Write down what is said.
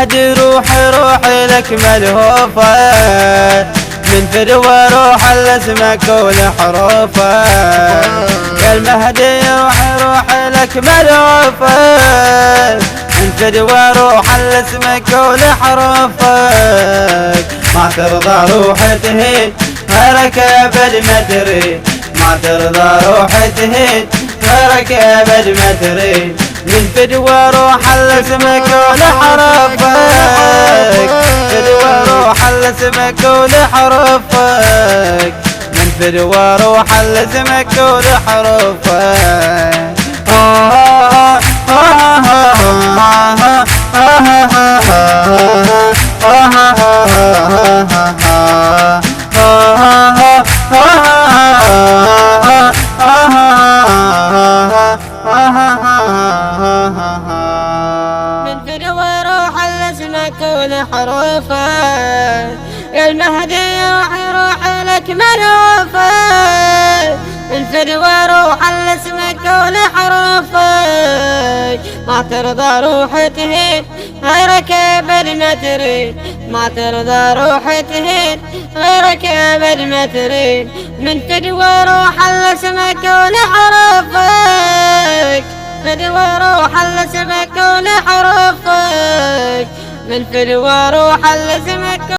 يلمهدي روحي روحي لك ملهوفه، من فدوى روح لاسمك ولحروفه. يلمهدي روحي روحي لك ملهوفه، من فدوى روح لاسمك ولحروفك. ما ترضى روحي تهين غيرك ابد ما تريد، ما ترضى روحي تهين غيرك ابد ما تريد. من فدوى روح لاسمك ولحروفك، فدوى روح لاسمك ولحروفك، من فدوى روح لاسمك ولحروفك. من فدوى روح لاسمك ولحروفك. يلمهدي روحي روحي لك ملهوفه، من فدوى روح لاسمك ولحروفك. ما ترضى روحي تهين غيرك ابد ما تريد، ما ترضى روحي تهين غيرك ابد ما تريد. من فدوى روح لاسمك ولحروفك، فدوى روح لاسمك ولحروفك، من فدوى روح لاسمك